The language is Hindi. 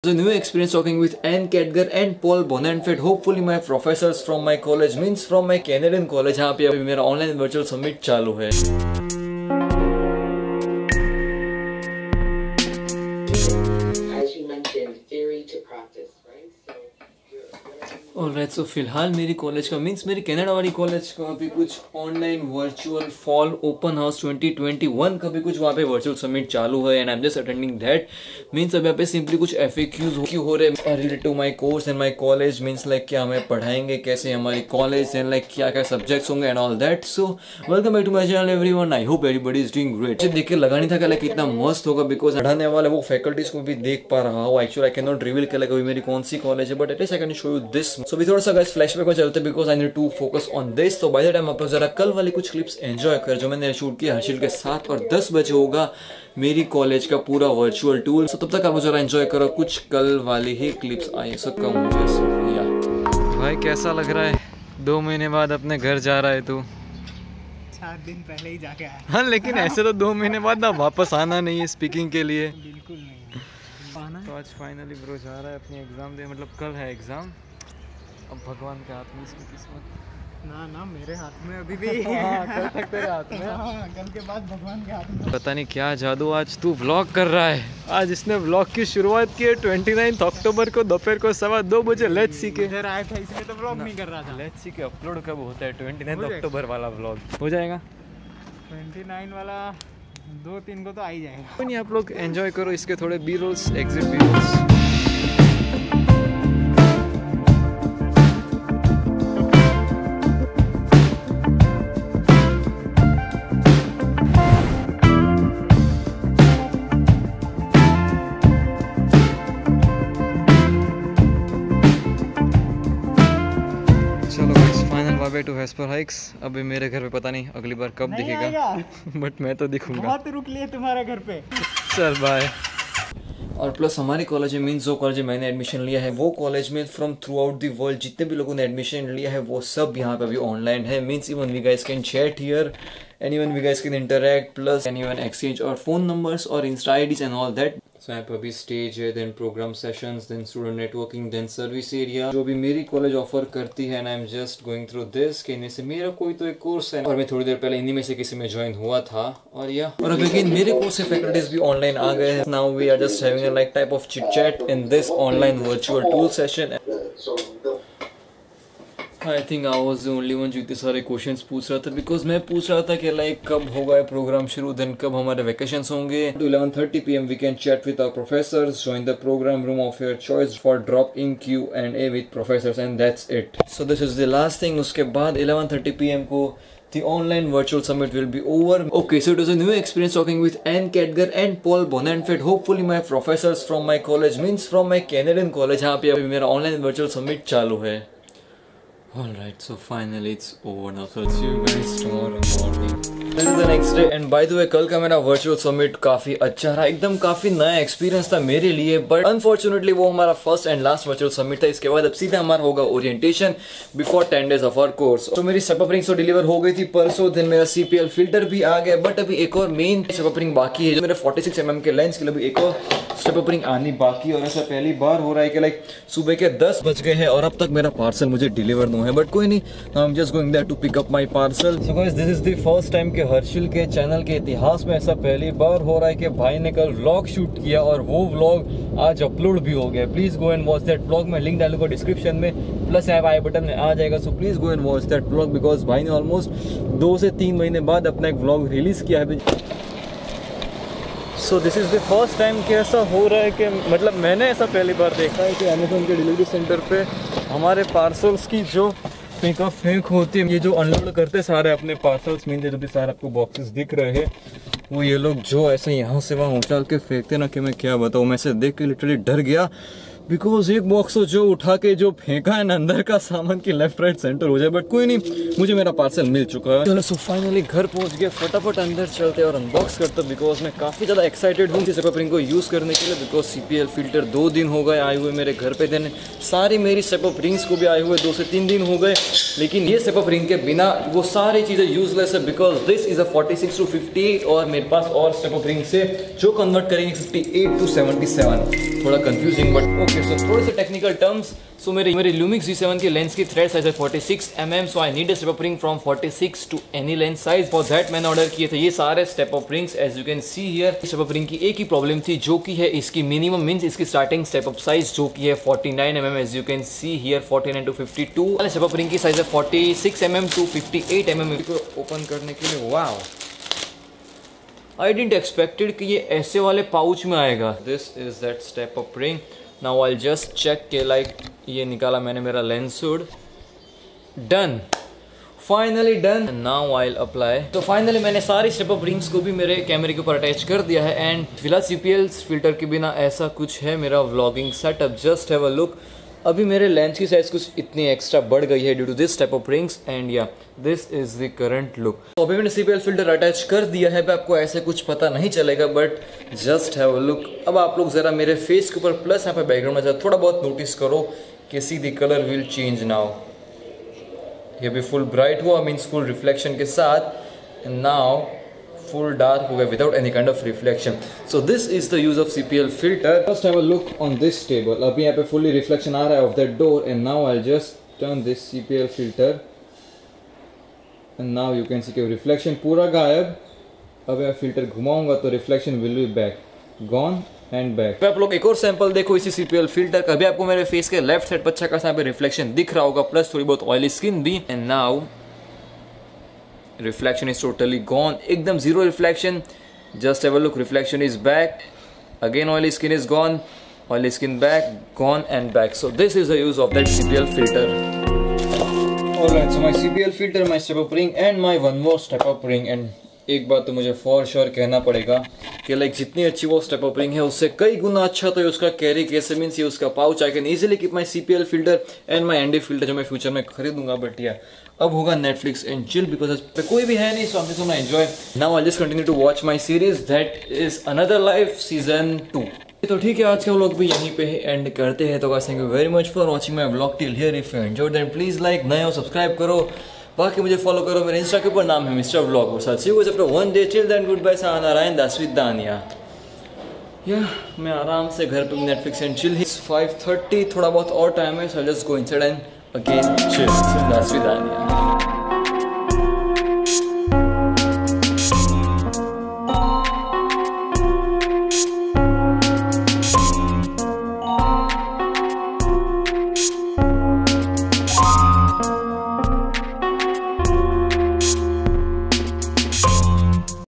A new experience talking with Anne Kedgar and Paul Bonenfeld. Hopefully my professors from my college, means from my Canadian college, जहाँ पे अभी मेरा ऑनलाइन वर्चुअल समिट चालू है. ऑलराइट, सो फिलहाल मेरी कॉलेज का मीन्स मेरी कनाडा वाली कॉलेज का अभी कुछ online virtual fall open house 2021 का भी कुछ वहाँ पे वर्चुअल समिट चालू है and I am just attending that. Means अभी यहाँ पे सिंपली कुछ FAQs हो रहे हैं related to my course and my college. Means like क्या हमें पढ़ाएंगे, कैसे हमारी कॉलेज एंड लाइक क्या क्या सब्जेक्ट्स होंगे and all that. So welcome back to my channel everyone. I hope everybody is doing great. देख के लगा नहीं था कि कितना मस्त होगा बिकॉज पढ़ाने वाले वो फैकल्टीज को भी देख पा रहा हूँ. Actually I can not reveal कर कभी मेरी कौन सी कॉलेज है, but at least I can show you this. So भी थोड़ा सा गाइस फ्लैशबैक में चलते because I need to focus on this. तो बाय द टाइम आप लोग जरा कल वाली कुछ क्लिप्स एंजॉय कर जो मैंने शूट किया हर्षिल के साथ, और 10 बजे होगा मेरी कॉलेज का पूरा वर्चुअल टूर. सो तब तक आप लोग जरा एंजॉय करो कुछ कल वाली ही क्लिप्स आई. सो कम भाई कैसा लग रहा है 2 महीने बाद अपने घर जा रहा है तू? 4 दिन पहले ही जाके आया. हाँ लेकिन ऐसे तो 2 महीने बाद ना वापस आना नहीं है स्पीकिंग के लिए. बिल्कुल नहीं. तो आज फाइनली ब्रो जा रहा है अपनी एग्जाम दे, मतलब कल है एग्जाम. अब भगवान के हाथ में इसकी किस्मत. ना मेरे हाथ में अभी भी. हाँ, कल तक तेरे हाथ में. हाँ, कल के बाद भगवान के हाथ में. पता नहीं क्या जादू आज तू व्लॉग कर रहा है. आज इसने व्लॉग की शुरुआत की है 29 अक्टूबर को दोपहर को 2:15 बजे. लेट्स सी के इधर आया था इसलिए तो व्लॉग नहीं कर रहा था. लेट्स सी के अपलोड कब होता है? 29 अक्टूबर वाला व्लॉग हो जाएगा. 29 वाला 2-3 को तो आ ही जाएगा. कोई नहीं, आप लोग एंजॉय करो इसके थोड़े B rolls, exit B rolls. Way to हेस्पर हाइक्स. अभी मेरे घर पे पता नहीं अगली बार कब दिखेगा बट मैं तो दिखूंगा. बहुत रुक लिए तुम्हारे घर पे. चल बाय. और प्लस हमारे कॉलेज में मीन्स जो कॉलेज में मैंने एडमिशन लिया है वो कॉलेज में from through out the world जितने भी लोगों ने एडमिशन लिया है वो सब यहाँ पे अभी ऑनलाइन है. Means even we guys can chat here and even we guys can interact, plus can even exchange our phone numbers or Insta IDs and all that. So यहाँ पे अभी स्टेज है, then program sessions, then student networking, then service area जो भी मेरी कॉलेज ऑफर करती है. and I'm just going through this कि इनमें से मेरा कोई तो एक कोर्स है और मैं थोड़ी देर पहले इन्हीं में से किसी में ज्वाइन हुआ था. और अब लेकिन मेरे कोर्स से फैकल्टीज भी ऑनलाइन आ गए हैं. Now we are just having a like type of chit chat in this online virtual tool session. I think I was the only one जो इतने सारे क्वेश्चंस पूछ रहा था बिकॉज मैं पूछ रहा था कि लाइक कब होगा ये प्रोग्राम शुरू, देन कब हमारे वैकेशंस होंगे. 11:30 PM we can chat with our professors, join the programme room of your choice for drop in Q&A with professors and that's it. So this is the last thing. उसके बाद 11:30 PM को the online virtual summit will be over. Okay, so it was a new experience talking with Anne Kedgar and Paul Bonenfeld. Hopefully my professors from my college, means from my Canadian college, जहाँ पे अभी मेरा online virtual summit चालू है. Alright, so finally it's over now. So I'll see you guys tomorrow morning. This is the next day and by the way कल का मेरा virtual summit काफी अच्छा रहा. एकदम काफी नया एक्सपीरियंस था मेरे लिए, बट अनफॉर्चुनेटली वो हमारा first and last virtual summit था. इसके बाद अब सीधा हमारा होगा orientation before 10 days of our course. तो मेरी सेटअप रिंग तो डिलीवर हो गई थी परसों, दिन मेरा CPL फिल्टर भी आ गया, बट अभी एक और मेन सेटअप रिंग बाकी है जो मेरे 46 mm के लेंस के लिए. अभी एक और स्टेप रिंग आनी बाकी, और ऐसा पहली बार हो रहा है कि लाइक सुबह के 10 बज गए हैं और अब तक मेरा पार्सल मुझे डिलीवर नहीं है. बट कोई नहीं, I am just going there to pick up my parcel. So guys this is the first time कि हर्षिल के चैनल के इतिहास में ऐसा पहली बार हो रहा है कि भाई ने कल व्लॉग शूट किया और वो व्लॉग आज अपलोड भी हो गया. Please go and watch that vlog. मैं लिंक डालूंगा डिस्क्रिप्शन में, प्लस यहाँ आई बटन में आ जाएगा. So please go and watch that vlog because भाई ने ऑलमोस्ट 2 से 3 महीने बाद अपना एक व्लॉग रिलीज किया है. So this is the first time कि ऐसा हो रहा है कि मतलब मैंने ऐसा पहली बार देखा है कि अमेज़न के डिलीवरी सेंटर पे हमारे पार्सल्स की जो फेंक होती है, ये जो अनलोड करते सारे अपने पार्सल्स में जो भी सारे आपको बॉक्सेस दिख रहे हैं, वो ये लोग जो ऐसे यहाँ से वहाँ उछाल के फेंकते ना कि मैं क्या बताऊँ. मैं ऐसे देख के लिटरली डर गया. बिकॉज एक बॉक्स तो जो उठा के जो फेंका है ना अंदर का सामान की लेफ्ट राइट सेंटर हो जाए, बट कोई नहीं, मुझे मेरा पार्सल मिल चुका है। चलो सो फाइनली घर पहुंच गए, फटाफट अंदर चलते और अनबॉक्स करते, बिकॉज मैं काफ़ी ज़्यादा एक्साइटेड हूँ स्टेप अप रिंग को यूज़ करने के लिए। बिकॉज CPL फिल्टर 2 दिन हो गए आए हुए मेरे घर पे देने, सारी मेरी स्टेप अप रिंग्स को भी आए हुए 2 से 3 दिन हो गए, लेकिन ये स्टेप अप रिंग के बिना वो सारी चीज़ें यूजलेस है। Because this is a 46 to 58 और मेरे पास और स्टेप अप रिंग से जो कन्वर्ट करेंगे 58 to 77, थोड़ा कंफ्यूजिंग बट ओके। सो थोड़े से टेक्निकल टर्म्स। सो मेरे Lumix G7 के लेंस की थ्रेड साइज है 46 mm, so I need a step up ring from 46 to any lens size. For that मैंने ऑर्डर किए थे ये सारे step up rings. As you can see here step up ring की एक ही प्रॉब्लम थी, जो कि है इसकी मिनिमम मींस इसकी स्टार्टिंग स्टेप अप साइज जो कि है 49 mm। As you can see here 49 to 52। Step up ring की साइज है 46 mm to 58 mm। ओपन करने के लिए वाओ, आई डिडंट एक्सपेक्टेड कि ये ऐसे वाले पाउच में आएगा। This is that step up ring. Now I just check के लाइक ये निकाला मैंने मेरा lens hood, done, finally done. Now I apply. तो फाइनली मैंने सारी स्टेप अप रिंग्स को भी मेरे कैमरे के ऊपर अटैच कर दिया है। एंड फिलहाल CPL फिल्टर के बिना ऐसा कुछ है मेरा vlogging setup. Just have a look. अभी मेरे लेंस की साइज कुछ इतनी एक्स्ट्रा बढ़ गई है due to this type of rings and या this is the current look. तो अभी मैंने CPL फिल्टर अटैच कर दिया है, आपको ऐसे कुछ पता नहीं चलेगा but just have a look. अब आप लोग जरा मेरे फेस के ऊपर प्लस यहाँ पे बैकग्राउंड में जरा थोड़ा बहुत नोटिस करो कि see the colour will change now. ये भी फुल ब्राइट हुआ मीन्स फुल रिफ्लेक्शन के साथ, एंड नाउ full dark हो गया without any kind of reflection. So this is the use of CPL filter. First have a look on this table. अभी यहाँ पे fully reflection आ रहा है of that door, and now I'll just turn this CPL filter, and now you can see कि reflection पूरा गायब। अब मैं filter घुमाऊंगा तो reflection will be back, gone and back। आप लोग एक और सैंपल देखो इसी CPL फिल्टर का। अभी आपको मेरे फेस के लेफ्ट साइड पर अच्छा खासा यहाँ पे रिफ्लेक्शन दिख रहा होगा, प्लस थोड़ी बहुत ऑयली स्किन भी। And now reflection is totally gone, एकदम zero reflection. Just have a look, reflection is back again, oily skin is gone, oily skin back, gone and back. So this is the use of that CPL filter. Alright, so my CPL filter, my step up ring and my one more step up ring. And एक बात तो मुझे फॉर श्योर कहना पड़ेगा कि लाइक जितनी अच्छी वो स्टेप अप रिंग है उससे कई गुना अच्छा तो उसका कैरी केस मीन्स ये उसका pouch. I can easily keep my CPL filter and my ND filter जो मैं फ्यूचर में खरीदूंगा। बट या अब होगा नेटफ्लिक्स एंड चिल बिकॉज पे कोई भी है नहीं, सो I'm just gonna enjoy. Now I'll just continue to watch my series that is Another Life season 2. तो ठीक है, आज का व्लॉग भी यहीं पे एंड करते हैं। तो guys thank you very much for watching my vlog till here. If you enjoyed then please like, नए हो सब्सक्राइब करो, बाकी मुझे फॉलो करो मेरे इंस्टा के ऊपर, नाम है मिस्टर व्लॉग। और साथ see you guys after one day, till then good bye, sayonara and dasvidaniya। या मैं आराम से घर पे नेटफ्लिक्स एंड चिल। 5:30 थोड़ा बहुत और टाइम है, so just go inside and again chill. dasvidaniya।